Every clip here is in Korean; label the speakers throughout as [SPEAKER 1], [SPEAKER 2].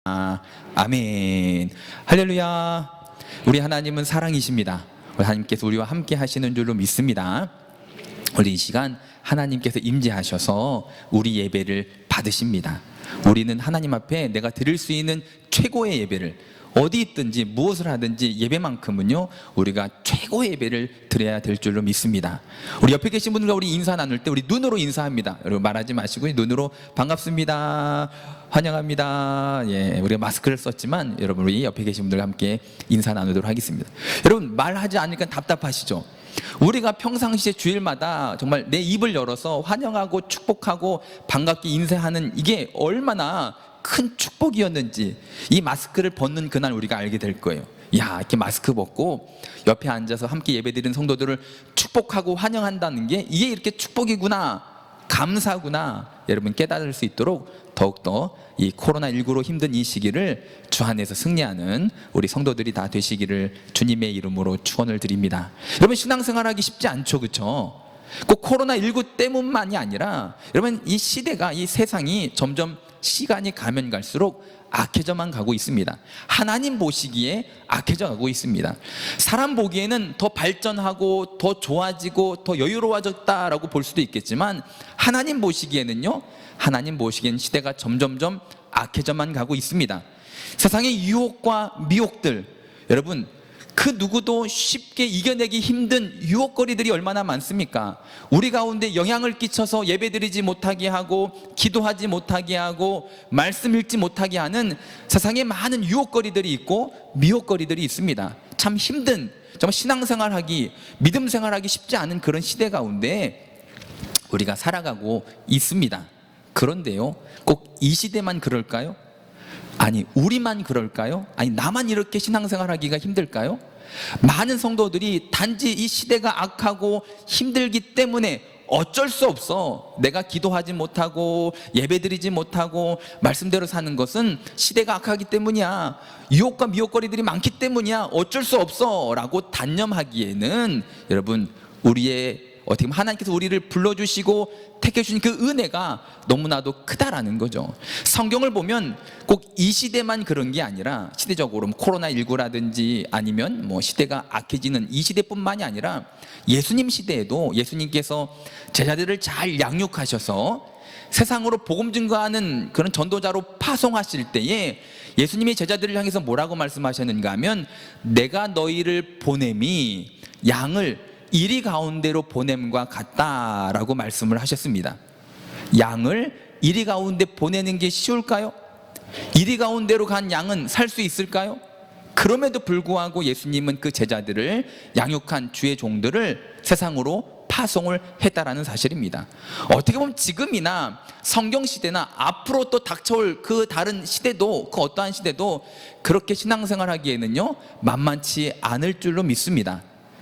[SPEAKER 1] 아멘. 할렐루야. 우리 하나님은 사랑이십니다. 하나님께서 우리와 함께 하시는 줄로 믿습니다. 우리 이 시간 하나님께서 임재하셔서 우리 예배를 받으십니다. 우리는 하나님 앞에 내가 드릴 수 있는 최고의 예배를, 어디 있든지 무엇을 하든지 예배만큼은요 우리가 최고의 예배를 드려야 될 줄로 믿습니다. 우리 옆에 계신 분들과 우리 인사 나눌 때 우리 눈으로 인사합니다. 여러분 말하지 마시고 눈으로 반갑습니다, 환영합니다. 예, 우리가 마스크를 썼지만 여러분 우리 옆에 계신 분들과 함께 인사 나누도록 하겠습니다. 여러분 말하지 않으니까 답답하시죠? 우리가 평상시에 주일마다 정말 내 입을 열어서 환영하고 축복하고 반갑게 인사하는 이게 얼마나 큰 축복이었는지 이 마스크를 벗는 그날 우리가 알게 될 거예요. 야, 이렇게 마스크 벗고 옆에 앉아서 함께 예배드리는 성도들을 축복하고 환영한다는 게 이게 이렇게 축복이구나, 감사구나, 여러분 깨달을 수 있도록 더욱더 이 코로나19로 힘든 이 시기를 주 안에서 승리하는 우리 성도들이 다 되시기를 주님의 이름으로 축원을 드립니다. 여러분 신앙생활하기 쉽지 않죠, 그렇죠? 꼭 코로나19 때문만이 아니라 여러분 이 시대가, 이 세상이 점점 시간이 가면 갈수록 악해져만 가고 있습니다. 하나님 보시기에 악해져 가고 있습니다. 사람 보기에는 더 발전하고 더 좋아지고 더 여유로워졌다라고 볼 수도 있겠지만 하나님 보시기에는요, 하나님 보시기엔 시대가 점점점 악해져만 가고 있습니다. 세상의 유혹과 미혹들, 여러분 그 누구도 쉽게 이겨내기 힘든 유혹거리들이 얼마나 많습니까? 우리 가운데 영향을 끼쳐서 예배드리지 못하게 하고 기도하지 못하게 하고 말씀 읽지 못하게 하는 세상에 많은 유혹거리들이 있고 미혹거리들이 있습니다. 참 힘든, 정말 신앙생활하기, 믿음 생활하기 쉽지 않은 그런 시대 가운데 우리가 살아가고 있습니다. 그런데요, 꼭 이 시대만 그럴까요? 아니 우리만 그럴까요? 아니 나만 이렇게 신앙생활하기가 힘들까요? 많은 성도들이 단지 이 시대가 악하고 힘들기 때문에 어쩔 수 없어, 내가 기도하지 못하고 예배드리지 못하고 말씀대로 사는 것은 시대가 악하기 때문이야, 유혹과 미혹거리들이 많기 때문이야, 어쩔 수 없어 라고 단념하기에는 여러분 우리의 어떻게 보면 하나님께서 우리를 불러주시고 택해주신 그 은혜가 너무나도 크다라는 거죠. 성경을 보면 꼭 이 시대만 그런 게 아니라 시대적으로 코로나19라든지 아니면 시대가 악해지는 이 시대뿐만이 아니라 예수님 시대에도 예수님께서 제자들을 잘 양육하셔서 세상으로 복음 증거하는 그런 전도자로 파송하실 때에 예수님이 제자들을 향해서 뭐라고 말씀하셨는가 하면, 내가 너희를 보냄이 양을 이리 가운데로 보냄과 같다라고 말씀을 하셨습니다. 양을 이리 가운데 보내는 게 쉬울까요? 이리 가운데로 간 양은 살 수 있을까요? 그럼에도 불구하고 예수님은 그 제자들을, 양육한 주의 종들을 세상으로 파송을 했다라는 사실입니다. 어떻게 보면 지금이나 성경시대나 앞으로 또 닥쳐올 그 다른 시대도, 그 어떠한 시대도 그렇게 신앙생활하기에는요 만만치 않을 줄로 믿습니다.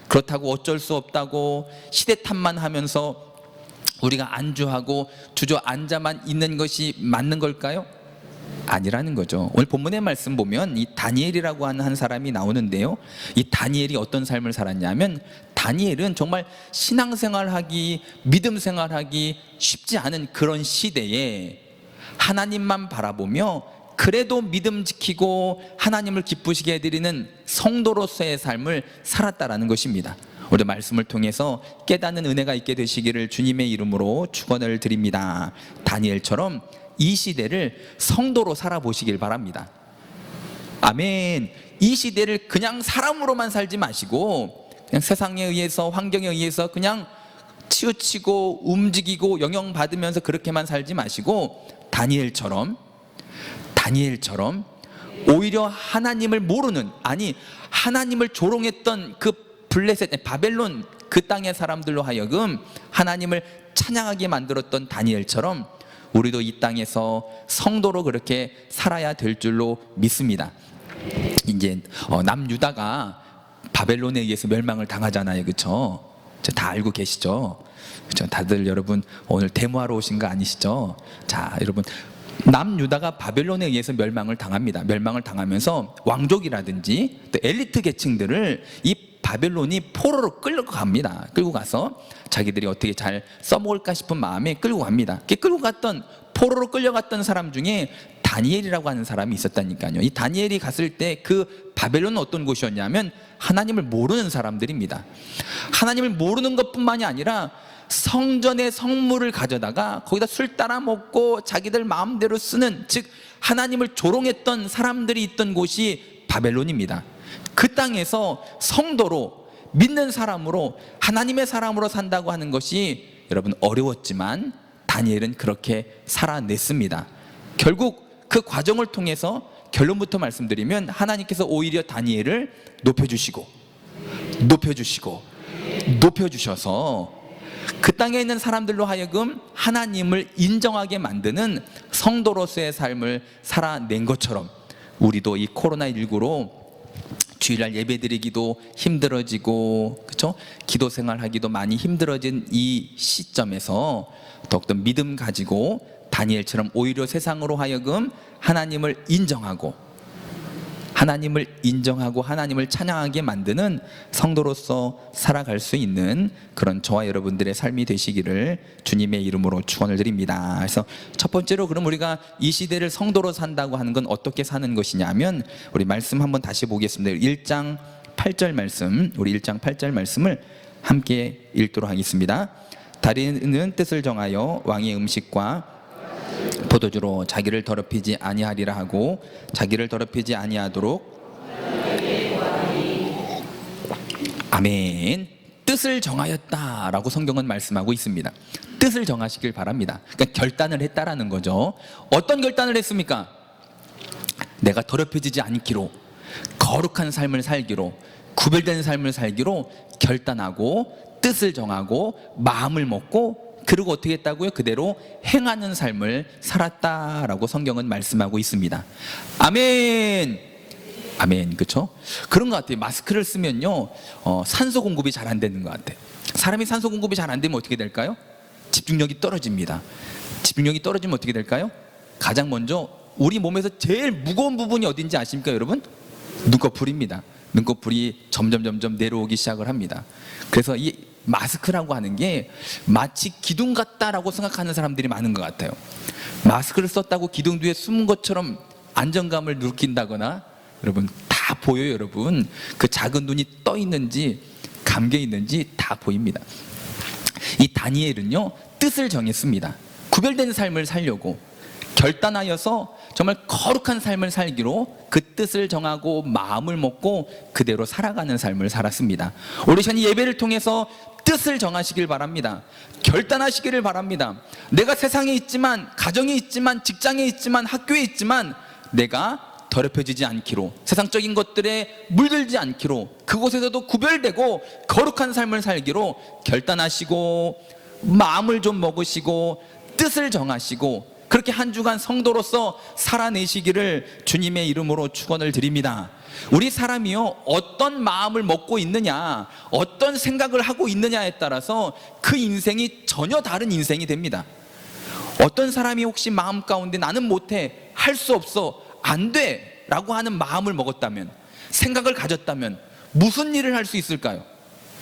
[SPEAKER 1] 그렇다고 어쩔 수 없다고 시대 탓만 하면서 우리가 안주하고 주저앉아만 있는 것이 맞는 걸까요? 아니라는 거죠. 오늘 본문의 말씀 보면 이 다니엘이라고 하는 한 사람이 나오는데요, 이 다니엘이 어떤 삶을 살았냐면, 다니엘은 정말 신앙생활하기, 믿음 생활하기 쉽지 않은 그런 시대에 하나님만 바라보며 그래도 믿음 지키고 하나님을 기쁘시게 해드리는 성도로서의 삶을 살았다라는 것입니다. 오늘 말씀을 통해서 깨닫는 은혜가 있게 되시기를 주님의 이름으로 축원을 드립니다. 다니엘처럼 이 시대를 성도로 살아보시길 바랍니다. 아멘. 이 시대를 그냥 사람으로만 살지 마시고 그냥 세상에 의해서, 환경에 의해서 그냥 치우치고 움직이고 영향받으면서 그렇게만 살지 마시고 다니엘처럼 오히려 하나님을 모르는, 아니 하나님을 조롱했던 그 블레셋, 바벨론 그 땅의 사람들로 하여금 하나님을 찬양하게 만들었던 다니엘처럼 우리도 이 땅에서 성도로 그렇게 살아야 될 줄로 믿습니다. 이제 남유다가 바벨론에 의해서 멸망을 당하잖아요, 그렇죠? 다 알고 계시죠? 그렇죠? 다들 여러분 오늘 데모하러 오신 거 아니시죠? 자, 여러분 남유다가 바벨론에 의해서 멸망을 당합니다. 멸망을 당하면서 왕족이라든지 또 엘리트 계층들을 이 바벨론이 포로로 끌고 갑니다. 끌고 가서 자기들이 어떻게 잘 써먹을까 싶은 마음에 끌고 갑니다. 끌고 갔던, 포로로 끌려갔던 사람 중에 다니엘이라고 하는 사람이 있었다니까요. 이 다니엘이 갔을 때 그 바벨론은 어떤 곳이었냐면 하나님을 모르는 사람들입니다. 하나님을 모르는 것뿐만이 아니라 성전의 성물을 가져다가 거기다 술 따라 먹고 자기들 마음대로 쓰는, 즉 하나님을 조롱했던 사람들이 있던 곳이 바벨론입니다. 그 땅에서 성도로, 믿는 사람으로, 하나님의 사람으로 산다고 하는 것이 여러분 어려웠지만 다니엘은 그렇게 살아냈습니다. 결국 그 과정을 통해서 결론부터 말씀드리면 하나님께서 오히려 다니엘을 높여주시고 높여주셔서 그 땅에 있는 사람들로 하여금 하나님을 인정하게 만드는 성도로서의 삶을 살아낸 것처럼 우리도 이 코로나19로 주일날 예배드리기도 힘들어지고, 그렇죠? 기도 생활하기도 많이 힘들어진 이 시점에서 더욱더 믿음 가지고 다니엘처럼 오히려 세상으로 하여금 하나님을 인정하고 하나님을 찬양하게 만드는 성도로서 살아갈 수 있는 그런 저와 여러분들의 삶이 되시기를 주님의 이름으로 축원을 드립니다. 그래서 첫 번째로 그럼 우리가 이 시대를 성도로 산다고 하는 건 어떻게 사는 것이냐면, 우리 말씀 한번 다시 보겠습니다. 1장 8절 말씀, 우리 1장 8절 말씀을 함께 읽도록 하겠습니다. 다리는 뜻을 정하여 왕의 음식과 포도주로 자기를 더럽히지 아니하리라 하고 자기를 더럽히지 아니하도록, 아멘, 뜻을 정하였다라고 성경은 말씀하고 있습니다. 뜻을 정하시길 바랍니다. 그러니까 결단을 했다라는 거죠. 어떤 결단을 했습니까? 내가 더럽혀지지 않기로, 거룩한 삶을 살기로, 구별된 삶을 살기로 결단하고 뜻을 정하고 마음을 먹고, 그리고 어떻게 했다고요? 그대로 행하는 삶을 살았다라고 성경은 말씀하고 있습니다. 아멘. 아멘. 그렇죠? 그런 것 같아요. 마스크를 쓰면요, 산소 공급이 잘 안 되는 것 같아요. 사람이 산소 공급이 잘 안 되면 어떻게 될까요? 집중력이 떨어집니다. 집중력이 떨어지면 어떻게 될까요? 가장 먼저 우리 몸에서 제일 무거운 부분이 어딘지 아십니까, 여러분? 눈꺼풀입니다. 눈꺼풀이 점점 내려오기 시작을 합니다. 그래서 이 마스크라고 하는 게 마치 기둥 같다라고 생각하는 사람들이 많은 것 같아요. 마스크를 썼다고 기둥 뒤에 숨은 것처럼 안정감을 느낀다거나, 여러분 다 보여요. 여러분 그 작은 눈이 떠 있는지 감겨 있는지 다 보입니다. 이 다니엘은요, 뜻을 정했습니다. 구별된 삶을 살려고 결단하여서 정말 거룩한 삶을 살기로 그 뜻을 정하고 마음을 먹고 그대로 살아가는 삶을 살았습니다. 우리 이 예배를 통해서 뜻을 정하시길 바랍니다. 결단하시기를 바랍니다. 내가 세상에 있지만, 가정에 있지만, 직장에 있지만, 학교에 있지만 내가 더럽혀지지 않기로, 세상적인 것들에 물들지 않기로, 그곳에서도 구별되고 거룩한 삶을 살기로 결단하시고 마음을 좀 먹으시고 뜻을 정하시고 그렇게 한 주간 성도로서 살아내시기를 주님의 이름으로 축원을 드립니다. 우리 사람이요, 어떤 마음을 먹고 있느냐, 어떤 생각을 하고 있느냐에 따라서 그 인생이 전혀 다른 인생이 됩니다. 어떤 사람이 혹시 마음 가운데 나는 못해, 할 수 없어, 안 돼 라고 하는 마음을 먹었다면, 생각을 가졌다면 무슨 일을 할 수 있을까요?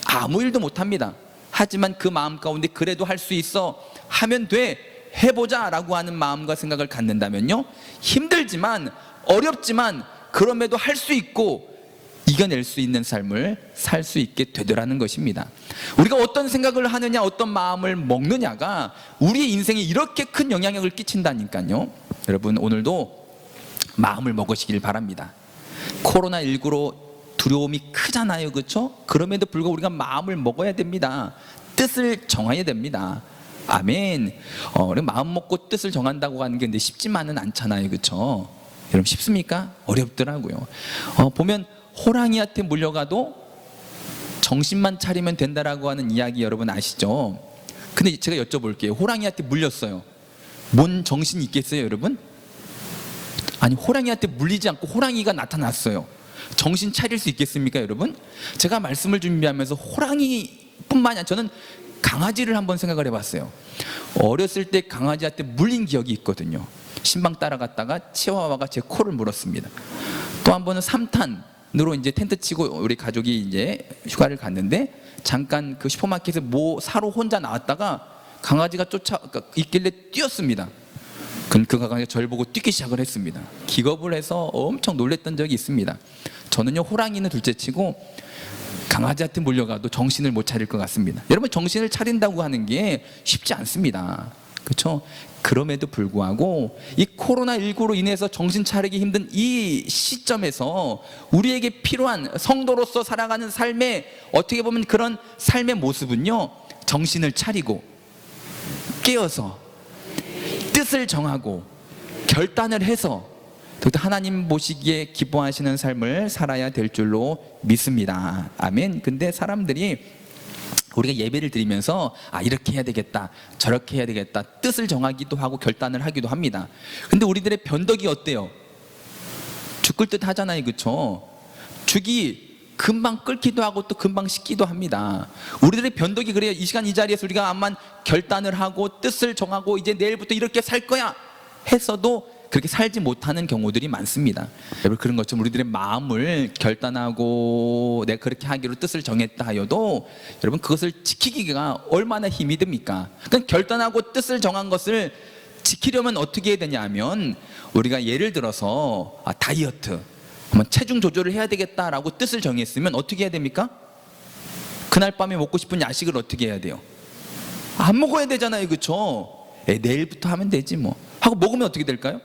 [SPEAKER 1] 아무 일도 못합니다. 하지만 그 마음 가운데 그래도 할 수 있어, 하면 돼, 해보자 라고 하는 마음과 생각을 갖는다면요, 힘들지만 어렵지만 그럼에도 할 수 있고 이겨낼 수 있는 삶을 살 수 있게 되더라는 것입니다. 우리가 어떤 생각을 하느냐, 어떤 마음을 먹느냐가 우리의 인생에 이렇게 큰 영향력을 끼친다니까요. 여러분 오늘도 마음을 먹으시길 바랍니다. 코로나19로 두려움이 크잖아요, 그렇죠? 그럼에도 불구하고 우리가 마음을 먹어야 됩니다. 뜻을 정해야 됩니다. 아멘. 우리 마음 먹고 뜻을 정한다고 하는 게 근데 쉽지만은 않잖아요, 그렇죠? 여러분 쉽습니까? 어렵더라고요. 보면 호랑이한테 물려가도 정신만 차리면 된다라고 하는 이야기 여러분 아시죠? 근데 제가 여쭤볼게요. 호랑이한테 물렸어요. 뭔 정신이 있겠어요, 여러분? 아니, 호랑이한테 물리지 않고 호랑이가 나타났어요. 정신 차릴 수 있겠습니까, 여러분? 제가 말씀을 준비하면서 호랑이뿐만이 아니라 저는 강아지를 한번 생각을 해봤어요. 어렸을 때 강아지한테 물린 기억이 있거든요. 신방 따라갔다가 치와와가 제 코를 물었습니다. 또 한 번은 3탄으로 이제 텐트 치고 우리 가족이 이제 휴가를 갔는데 잠깐 그 슈퍼마켓에 뭐 사러 혼자 나왔다가 강아지가 쫓아 있길래 뛰었습니다. 그가 저를 보고 뛰기 시작을 했습니다. 기겁을 해서 엄청 놀랬던 적이 있습니다. 저는요, 호랑이는 둘째치고 강아지한테 몰려가도 정신을 못 차릴 것 같습니다. 여러분, 정신을 차린다고 하는 게 쉽지 않습니다. 그렇죠? 그럼에도 불구하고 이 코로나19로 인해서 정신 차리기 힘든 이 시점에서 우리에게 필요한 성도로서 살아가는 삶의, 어떻게 보면 그런 삶의 모습은요, 정신을 차리고 깨어서 뜻을 정하고 결단을 해서 하나님 보시기에 기뻐하시는 삶을 살아야 될 줄로 믿습니다. 아멘. 근데 사람들이 우리가 예배를 드리면서 이렇게 해야 되겠다, 저렇게 해야 되겠다, 뜻을 정하기도 하고 결단을 하기도 합니다. 근데 우리들의 변덕이 어때요? 죽을 듯 하잖아요, 그렇죠? 죽이 금방 끓기도 하고 또 금방 식기도 합니다. 우리들의 변덕이 그래요. 이 시간 이 자리에서 우리가 암만 결단을 하고 뜻을 정하고 이제 내일부터 이렇게 살 거야 했어도 그렇게 살지 못하는 경우들이 많습니다. 여러분, 그런 것처럼 우리들의 마음을 결단하고 내가 그렇게 하기로 뜻을 정했다 하여도 여러분, 그것을 지키기가 얼마나 힘이 듭니까? 그러니까 결단하고 뜻을 정한 것을 지키려면 어떻게 해야 되냐 하면, 우리가 예를 들어서 다이어트, 체중 조절을 해야 되겠다라고 뜻을 정했으면 어떻게 해야 됩니까? 그날 밤에 먹고 싶은 야식을 어떻게 해야 돼요? 안 먹어야 되잖아요, 그렇죠? 내일부터 하면 되지 뭐 하고 먹으면 어떻게 될까요?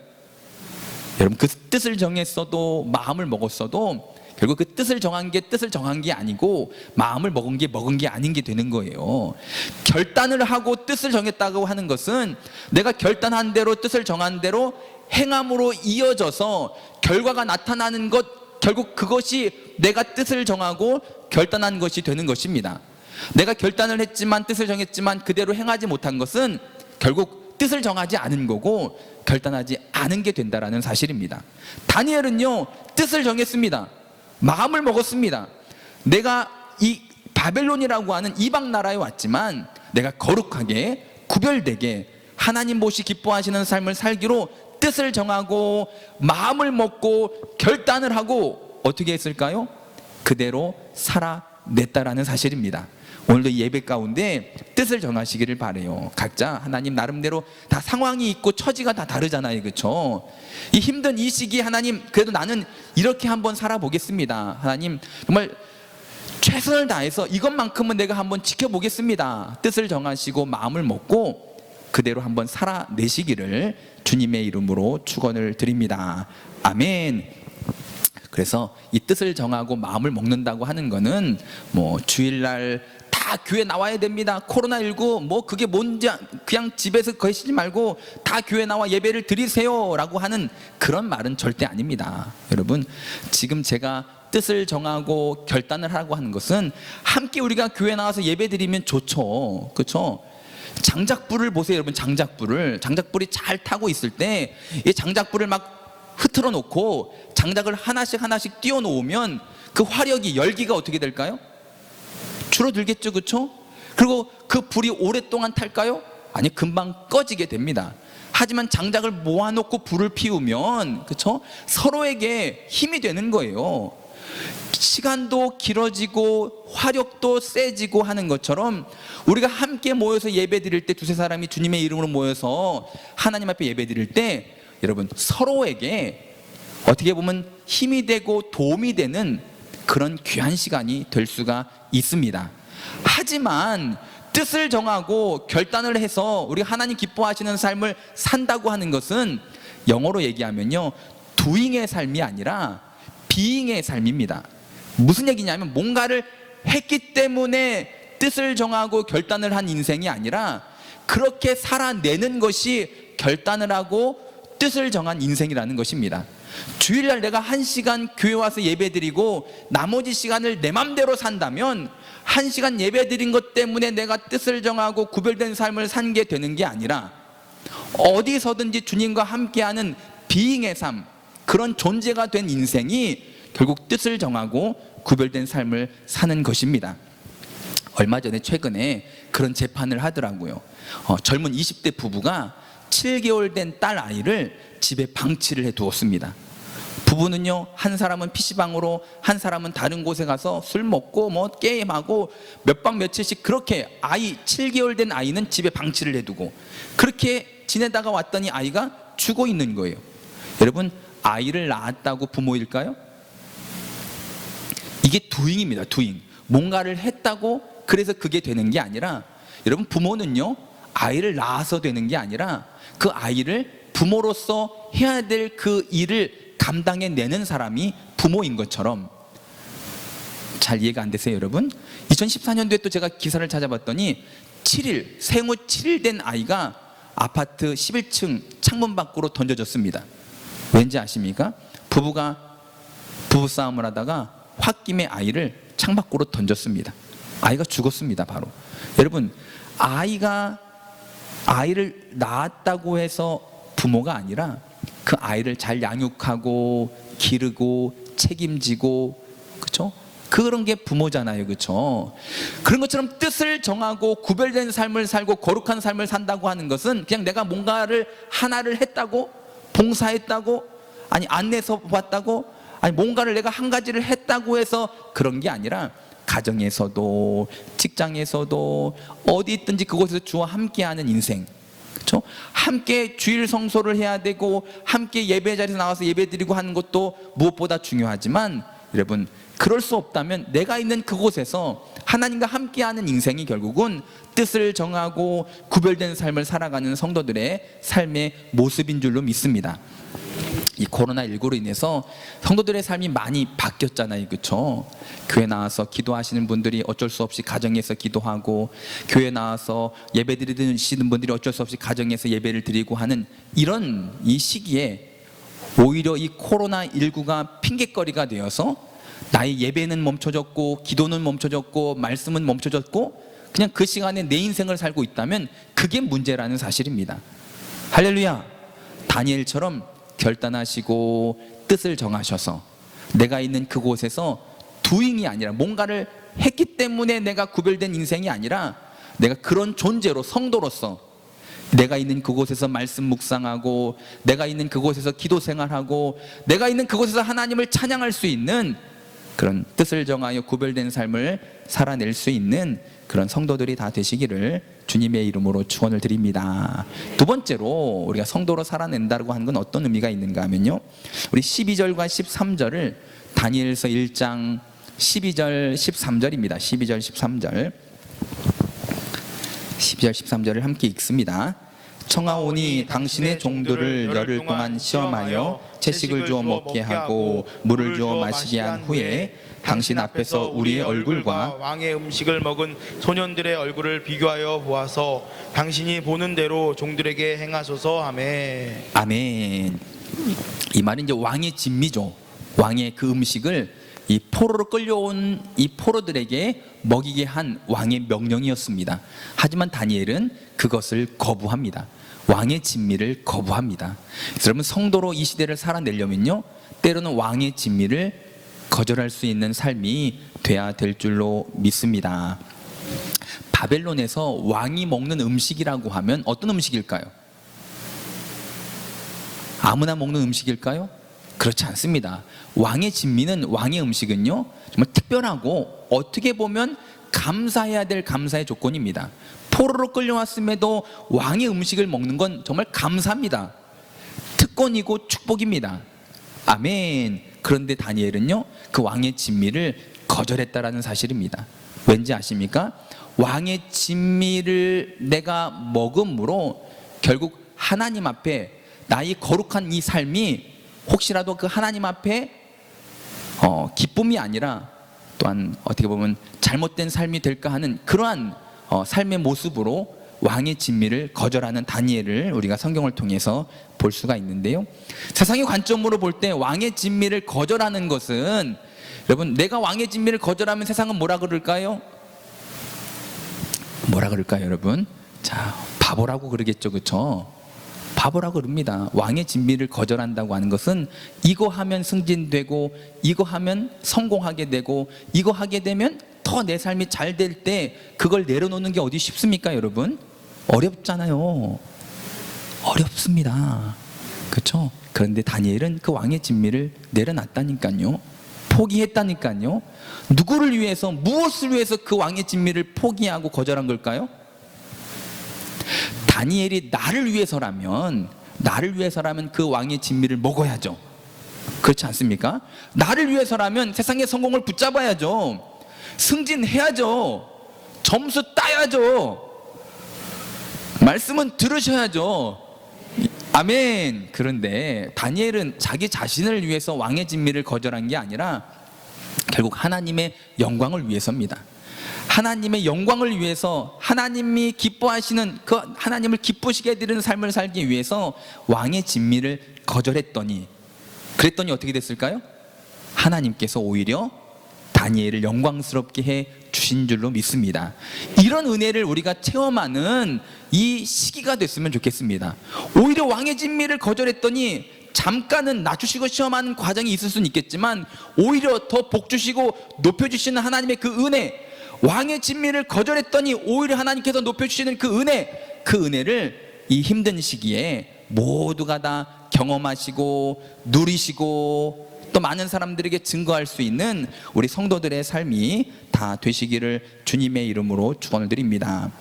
[SPEAKER 1] 여러분, 그 뜻을 정했어도 마음을 먹었어도 결국 그 뜻을 정한 게 아니고 마음을 먹은 게 아닌 게 되는 거예요. 결단을 하고 뜻을 정했다고 하는 것은 내가 결단한 대로 뜻을 정한 대로 행함으로 이어져서 결과가 나타나는 것, 결국 그것이 내가 뜻을 정하고 결단한 것이 되는 것입니다. 내가 결단을 했지만 뜻을 정했지만 그대로 행하지 못한 것은 결국 뜻을 정하지 않은 거고 결단하지 않은 게 된다라는 사실입니다. 다니엘은요, 뜻을 정했습니다. 마음을 먹었습니다. 내가 이 바벨론이라고 하는 이방 나라에 왔지만 내가 거룩하게 구별되게 하나님 보시 기뻐하시는 삶을 살기로 뜻을 정하고 마음을 먹고 결단을 하고 어떻게 했을까요? 그대로 살아냈다라는 사실입니다. 오늘도 예배 가운데 뜻을 정하시기를 바라요. 각자 하나님 나름대로 다 상황이 있고 처지가 다 다르잖아요, 그렇죠? 이 힘든 이 시기에 하나님, 그래도 나는 이렇게 한번 살아보겠습니다. 하나님 정말 최선을 다해서 이것만큼은 내가 한번 지켜보겠습니다. 뜻을 정하시고 마음을 먹고 그대로 한번 살아내시기를 주님의 이름으로 축원을 드립니다. 아멘. 그래서 이 뜻을 정하고 마음을 먹는다고 하는 거는 주일날 다 교회 나와야 됩니다. 코로나19 그게 뭔지 그냥 집에서 계시지 말고 다 교회 나와 예배를 드리세요 라고 하는 그런 말은 절대 아닙니다. 여러분, 지금 제가 뜻을 정하고 결단을 하라고 하는 것은 함께 우리가 교회 나와서 예배 드리면 좋죠, 그렇죠? 장작불을 보세요, 여러분. 장작불이 잘 타고 있을 때 이 장작불을 막 흐트러 놓고 장작을 하나씩 띄워 놓으면 그 화력이, 열기가 어떻게 될까요? 줄어들겠죠, 그렇죠? 그리고 그 불이 오랫동안 탈까요? 아니, 금방 꺼지게 됩니다. 하지만 장작을 모아놓고 불을 피우면, 그렇죠? 서로에게 힘이 되는 거예요. 시간도 길어지고 화력도 세지고 하는 것처럼 우리가 함께 모여서 예배 드릴 때, 두세 사람이 주님의 이름으로 모여서 하나님 앞에 예배 드릴 때 여러분, 서로에게 어떻게 보면 힘이 되고 도움이 되는 그런 귀한 시간이 될 수가 있습니다. 하지만 뜻을 정하고 결단을 해서 우리 하나님 기뻐하시는 삶을 산다고 하는 것은 영어로 얘기하면요, doing의 삶이 아니라 being의 삶입니다. 무슨 얘기냐면 뭔가를 했기 때문에 뜻을 정하고 결단을 한 인생이 아니라 그렇게 살아내는 것이 결단을 하고 뜻을 정한 인생이라는 것입니다. 주일날 내가 1시간 교회 와서 예배드리고 나머지 시간을 내 맘대로 산다면 1시간 예배드린 것 때문에 내가 뜻을 정하고 구별된 삶을 산 게 되는 게 아니라 어디서든지 주님과 함께하는 비잉의 삶, 그런 존재가 된 인생이 결국 뜻을 정하고 구별된 삶을 사는 것입니다. 얼마 전에 최근에 그런 재판을 하더라고요. 젊은 20대 부부가 7개월 된 딸 아이를 집에 방치를 해 두었습니다. 부부는요, 한 사람은 PC방으로, 한 사람은 다른 곳에 가서 술 먹고 게임하고 몇 박 며칠씩 그렇게 7개월 된 아이는 집에 방치를 해두고 그렇게 지내다가 왔더니 아이가 죽어 있는 거예요. 여러분, 아이를 낳았다고 부모일까요? 이게 doing입니다. doing. 뭔가를 했다고 그래서 그게 되는 게 아니라, 여러분, 부모는요, 아이를 낳아서 되는 게 아니라 그 아이를 부모로서 해야 될 그 일을 감당해내는 사람이 부모인 것처럼. 잘 이해가 안 되세요, 여러분? 2014년도에 또 제가 기사를 찾아봤더니 7일, 생후 7일 된 아이가 아파트 11층 창문 밖으로 던져졌습니다. 왠지 아십니까? 부부가 부부싸움을 하다가 홧김에 아이를 창밖으로 던졌습니다. 아이가 죽었습니다, 바로. 여러분, 아이를 낳았다고 해서 부모가 아니라 그 아이를 잘 양육하고 기르고 책임지고, 그렇죠? 그런 게 부모잖아요, 그렇죠? 그런 것처럼 뜻을 정하고 구별된 삶을 살고 거룩한 삶을 산다고 하는 것은 그냥 내가 뭔가를 하나를 했다고, 봉사했다고, 아니 안내서 봤다고, 아니 뭔가를 내가 한 가지를 했다고 해서 그런 게 아니라, 가정에서도 직장에서도 어디 있든지 그곳에서 주와 함께하는 인생, 그렇죠? 함께 주일 성소를 해야 되고 함께 예배 자리에서 나와서 예배 드리고 하는 것도 무엇보다 중요하지만, 여러분, 그럴 수 없다면 내가 있는 그곳에서 하나님과 함께하는 인생이 결국은 뜻을 정하고 구별된 삶을 살아가는 성도들의 삶의 모습인 줄로 믿습니다. 이 코로나19로 인해서 성도들의 삶이 많이 바뀌었잖아요, 그렇죠? 교회 나와서 기도하시는 분들이 어쩔 수 없이 가정에서 기도하고, 교회 나와서 예배 드리시는 분들이 어쩔 수 없이 가정에서 예배를 드리고 하는 이런 이 시기에 오히려 이 코로나19가 핑계거리가 되어서 나의 예배는 멈춰졌고 기도는 멈춰졌고 말씀은 멈춰졌고 그냥 그 시간에 내 인생을 살고 있다면 그게 문제라는 사실입니다. 할렐루야! 다니엘처럼 결단하시고 뜻을 정하셔서 내가 있는 그곳에서 doing이 아니라 뭔가를 했기 때문에 내가 구별된 인생이 아니라, 내가 그런 존재로, 성도로서 내가 있는 그곳에서 말씀 묵상하고 내가 있는 그곳에서 기도 생활하고 내가 있는 그곳에서 하나님을 찬양할 수 있는 그런 뜻을 정하여 구별된 삶을 살아낼 수 있는 그런 성도들이 다 되시기를 주님의 이름으로 축원을 드립니다. 두 번째로 우리가 성도로 살아낸다고 하는 건 어떤 의미가 있는가 하면요, 우리 12절과 13절을 다니엘서 1장 12절 13절입니다. 12절 13절 12절 13절을 함께 읽습니다. 청하오니 당신의 종들을 열흘 동안 시험하여 채식을 주어 먹게 하고 물을 주어 마시게 한 후에 당신 앞에서 우리의 얼굴과
[SPEAKER 2] 왕의 음식을 먹은 소년들의 얼굴을 비교하여 보아서 당신이 보는 대로 종들에게 행하소서. 아멘.
[SPEAKER 1] 아멘. 이 말은 이제 왕의 진미죠. 왕의 그 음식을 이 포로로 끌려온 이 포로들에게 먹이게 한 왕의 명령이었습니다. 하지만 다니엘은 그것을 거부합니다. 왕의 진미를 거부합니다. 여러분, 성도로 이 시대를 살아내려면요, 때로는 왕의 진미를 거절할 수 있는 삶이 돼야 될 줄로 믿습니다. 바벨론에서 왕이 먹는 음식이라고 하면 어떤 음식일까요? 아무나 먹는 음식일까요? 그렇지 않습니다. 왕의 진미는, 왕의 음식은요, 정말 특별하고 어떻게 보면 감사해야 될 감사의 조건입니다. 포로로 끌려왔음에도 왕의 음식을 먹는 건 정말 감사합니다. 특권이고 축복입니다. 아멘. 그런데 다니엘은요, 그 왕의 진미를 거절했다라는 사실입니다. 왠지 아십니까? 왕의 진미를 내가 먹음으로 결국 하나님 앞에 나의 거룩한 이 삶이 혹시라도 그 하나님 앞에 기쁨이 아니라 또한 어떻게 보면 잘못된 삶이 될까 하는 그러한 삶의 모습으로 왕의 진미를 거절하는 다니엘을 우리가 성경을 통해서 볼 수가 있는데요, 세상의 관점으로 볼 때 왕의 진미를 거절하는 것은, 여러분, 내가 왕의 진미를 거절하면 세상은 뭐라 그럴까요? 뭐라 그럴까요, 여러분? 자, 바보라고 그러겠죠, 그렇죠? 바보라고 그럽니다. 왕의 진미를 거절한다고 하는 것은 이거 하면 승진되고 이거 하면 성공하게 되고 이거 하게 되면 더 내 삶이 잘 될 때 그걸 내려놓는 게 어디 쉽습니까, 여러분? 어렵잖아요. 어렵습니다. 그렇죠? 그런데 다니엘은 그 왕의 진미를 내려놨다니까요. 포기했다니까요. 누구를 위해서, 무엇을 위해서 그 왕의 진미를 포기하고 거절한 걸까요? 다니엘이 나를 위해서라면, 나를 위해서라면 그 왕의 진미를 먹어야죠. 그렇지 않습니까? 나를 위해서라면 세상의 성공을 붙잡아야죠. 승진해야죠. 점수 따야죠. 말씀은 들으셔야죠. 아멘. 그런데 다니엘은 자기 자신을 위해서 왕의 진미를 거절한 게 아니라 결국 하나님의 영광을 위해서입니다. 하나님의 영광을 위해서, 하나님이 기뻐하시는 그 하나님을 기쁘시게 해드리는 삶을 살기 위해서 왕의 진미를 거절했더니, 그랬더니 어떻게 됐을까요? 하나님께서 오히려 다니엘을 영광스럽게 해 주신 줄로 믿습니다. 이런 은혜를 우리가 체험하는 이 시기가 됐으면 좋겠습니다. 오히려 왕의 진미를 거절했더니 잠깐은 낮추시고 시험하는 과정이 있을 수는 있겠지만 오히려 더 복주시고 높여주시는 하나님의 그 은혜, 왕의 진미를 거절했더니 오히려 하나님께서 높여주시는 그 은혜를 이 힘든 시기에 모두가 다 경험하시고 누리시고 또 많은 사람들에게 증거할 수 있는 우리 성도들의 삶이 다 되시기를 주님의 이름으로 축원을 드립니다.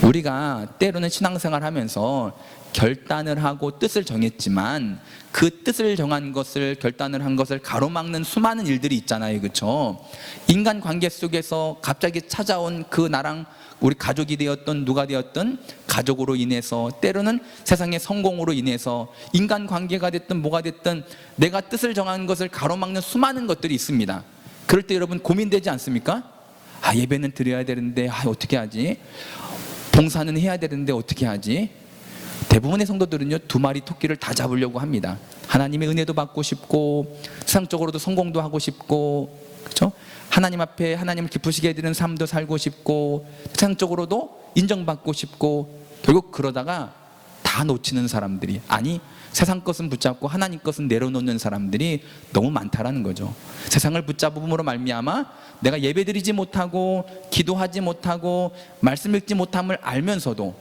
[SPEAKER 1] 우리가 때로는 신앙생활 하면서 결단을 하고 뜻을 정했지만 그 뜻을 정한 것을, 결단을 한 것을 가로막는 수많은 일들이 있잖아요. 그렇죠? 인간 관계 속에서 갑자기 찾아온 그 나랑 우리 가족이 되었던 누가 되었던 가족으로 인해서, 때로는 세상의 성공으로 인해서, 인간 관계가 됐든 뭐가 됐든 내가 뜻을 정한 것을 가로막는 수많은 것들이 있습니다. 그럴 때 여러분 고민되지 않습니까? 예배는 드려야 되는데 어떻게 하지? 봉사는 해야 되는데 어떻게 하지? 대부분의 성도들은요, 두 마리 토끼를 다 잡으려고 합니다. 하나님의 은혜도 받고 싶고 세상적으로도 성공도 하고 싶고, 그렇죠? 하나님 앞에 하나님을 기쁘시게 해드리는 삶도 살고 싶고 세상적으로도 인정받고 싶고, 결국 그러다가 다 놓치는 사람들이, 아니 세상 것은 붙잡고 하나님 것은 내려놓는 사람들이 너무 많다라는 거죠. 세상을 붙잡음으로 말미암아 내가 예배드리지 못하고 기도하지 못하고 말씀 읽지 못함을 알면서도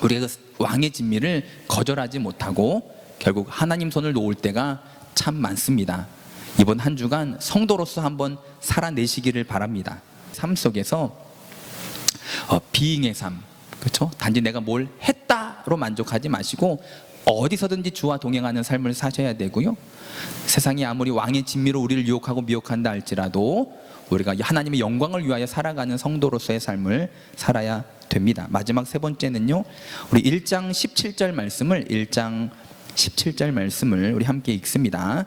[SPEAKER 1] 우리가 그 왕의 진미를 거절하지 못하고 결국 하나님 손을 놓을 때가 참 많습니다. 이번 한 주간 성도로서 한번 살아내시기를 바랍니다. 삶 속에서 비잉의 삶, 그렇죠? 단지 내가 뭘 했다로 만족하지 마시고 어디서든지 주와 동행하는 삶을 사셔야 되고요. 세상이 아무리 왕의 진미로 우리를 유혹하고 미혹한다 할지라도 우리가 하나님의 영광을 위하여 살아가는 성도로서의 삶을 살아야 됩니다. 마지막 세 번째는요, 우리 1장 17절 말씀을 우리 함께 읽습니다.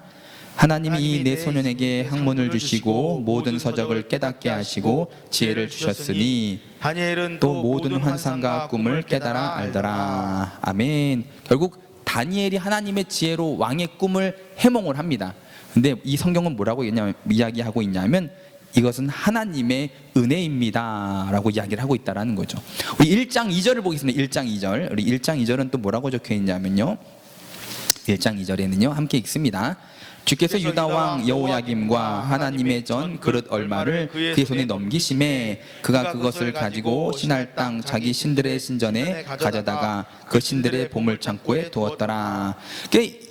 [SPEAKER 1] 하나님이 내 소년에게 학문을 주시고 모든 서적을 깨닫게 하시고 지혜를 주셨으니
[SPEAKER 2] 다니엘은
[SPEAKER 1] 또 모든 환상과 꿈을 깨달아 알더라. 아멘. 결국 다니엘이 하나님의 지혜로 왕의 꿈을 해몽을 합니다. 근데 이 성경은 뭐라고 이야기하고 있냐면 이것은 하나님의 은혜입니다 라고 이야기를 하고 있다는 거죠. 우리 1장 2절을 보겠습니다. 1장 2절. 우리 1장 2절은 또 뭐라고 적혀 있냐면요, 1장 2절에는요 함께 읽습니다. 주께서 유다 왕 여호야김과 하나님의 전 그릇 얼마를 그의 손에 넘기심에 그가 그것을 가지고 신할 땅 자기 신들의 신전에 가져다가 그 신들의 보물창고에 두었더라.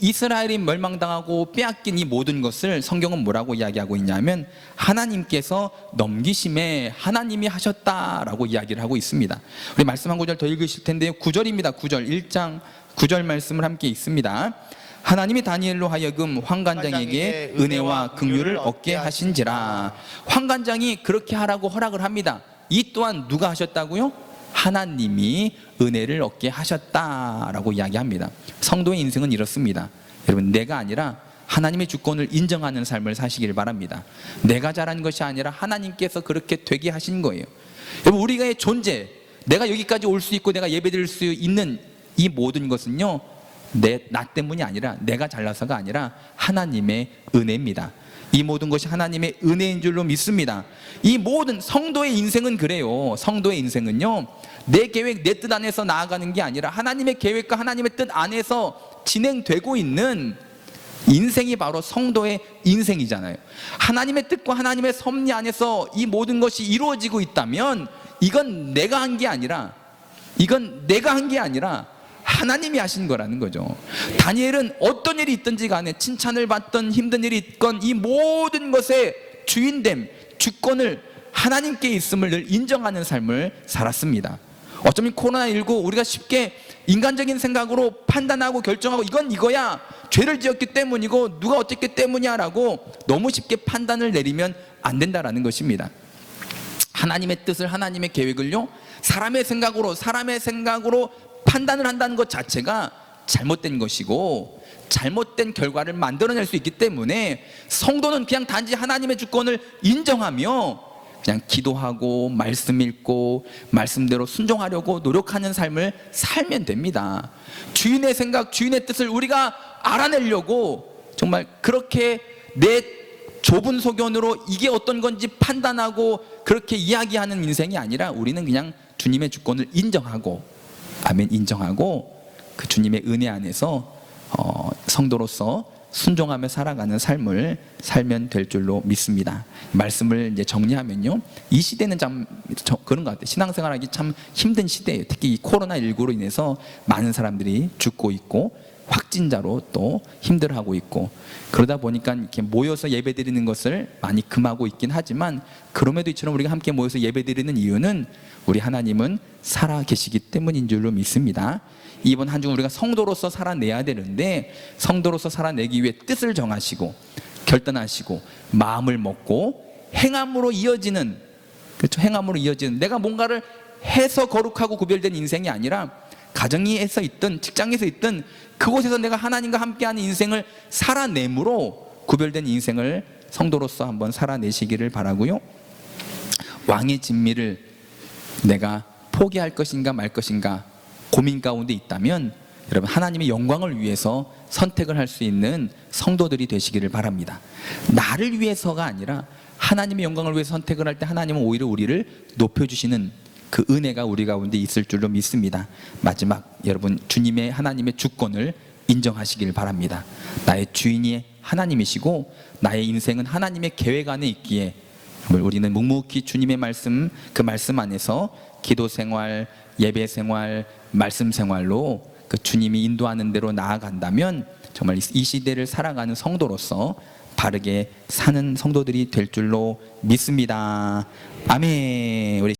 [SPEAKER 1] 이스라엘이 멸망당하고 빼앗긴 이 모든 것을 성경은 뭐라고 이야기하고 있냐면 하나님께서 넘기심에 하나님이 하셨다라고 이야기를 하고 있습니다. 우리 말씀 한 구절 더 읽으실 텐데요, 9절입니다. 9절, 1장 9절 말씀을 함께 읽습니다. 하나님이 다니엘로 하여금 환관장에게 은혜와 긍휼을 얻게 하신지라. 환관장이 그렇게 하라고 허락을 합니다. 이 또한 누가 하셨다고요? 하나님이 은혜를 얻게 하셨다라고 이야기합니다. 성도의 인생은 이렇습니다. 여러분, 내가 아니라 하나님의 주권을 인정하는 삶을 사시길 바랍니다. 내가 잘한 것이 아니라 하나님께서 그렇게 되게 하신 거예요. 여러분, 우리의 존재, 내가 여기까지 올 수 있고 내가 예배드릴 수 있는 이 모든 것은요, 나 때문이 아니라, 내가 잘나서가 아니라 하나님의 은혜입니다. 이 모든 것이 하나님의 은혜인 줄로 믿습니다. 이 모든 성도의 인생은 그래요. 성도의 인생은요, 내 계획, 내 뜻 안에서 나아가는 게 아니라 하나님의 계획과 하나님의 뜻 안에서 진행되고 있는 인생이 바로 성도의 인생이잖아요. 하나님의 뜻과 하나님의 섭리 안에서 이 모든 것이 이루어지고 있다면 이건 내가 한 게 아니라 하나님이 하신 거라는 거죠. 다니엘은 어떤 일이 있든지 간에, 칭찬을 받던 힘든 일이 있건, 이 모든 것의 주인됨, 주권을 하나님께 있음을 늘 인정하는 삶을 살았습니다. 어쩌면 코로나19 우리가 쉽게 인간적인 생각으로 판단하고 결정하고 이건 이거야, 죄를 지었기 때문이고 누가 어쨌기 때문이야 라고 너무 쉽게 판단을 내리면 안 된다라는 것입니다. 하나님의 뜻을, 하나님의 계획을요, 사람의 생각으로 판단을 한다는 것 자체가 잘못된 것이고 잘못된 결과를 만들어낼 수 있기 때문에 성도는 그냥 단지 하나님의 주권을 인정하며 그냥 기도하고 말씀 읽고 말씀대로 순종하려고 노력하는 삶을 살면 됩니다. 주인의 생각, 주인의 뜻을 우리가 알아내려고 정말 그렇게 내 좁은 소견으로 이게 어떤 건지 판단하고 그렇게 이야기하는 인생이 아니라 우리는 그냥 주님의 주권을 인정하고, 아멘, 인정하고 그 주님의 은혜 안에서 성도로서 순종하며 살아가는 삶을 살면 될 줄로 믿습니다. 말씀을 이제 정리하면요, 이 시대는 참 그런 것 같아요. 신앙생활하기 참 힘든 시대예요. 특히 이 코로나19로 인해서 많은 사람들이 죽고 있고 확진자로 또 힘들어하고 있고, 그러다 보니까 이렇게 모여서 예배드리는 것을 많이 금하고 있긴 하지만, 그럼에도 이처럼 우리가 함께 모여서 예배드리는 이유는 우리 하나님은 살아 계시기 때문인 줄로 믿습니다. 이번 한 주 우리가 성도로서 살아내야 되는데, 성도로서 살아내기 위해 뜻을 정하시고 결단하시고 마음을 먹고 행함으로 이어지는, 그렇죠, 행함으로 이어지는, 내가 뭔가를 해서 거룩하고 구별된 인생이 아니라 가정에서 있든 직장에서 있든 그곳에서 내가 하나님과 함께하는 인생을 살아내므로 구별된 인생을 성도로서 한번 살아내시기를 바라고요. 왕의 진미를 내가 포기할 것인가 말 것인가 고민 가운데 있다면 여러분, 하나님의 영광을 위해서 선택을 할 수 있는 성도들이 되시기를 바랍니다. 나를 위해서가 아니라 하나님의 영광을 위해서 선택을 할 때 하나님은 오히려 우리를 높여주시는 그 은혜가 우리 가운데 있을 줄로 믿습니다. 마지막, 여러분, 주님의, 하나님의 주권을 인정하시길 바랍니다. 나의 주인이 하나님이시고 나의 인생은 하나님의 계획 안에 있기에 우리는 묵묵히 주님의 말씀, 그 말씀 안에서 기도 생활, 예배 생활, 말씀 생활로 그 주님이 인도하는 대로 나아간다면 정말 이 시대를 살아가는 성도로서 바르게 사는 성도들이 될 줄로 믿습니다. 아멘. 우리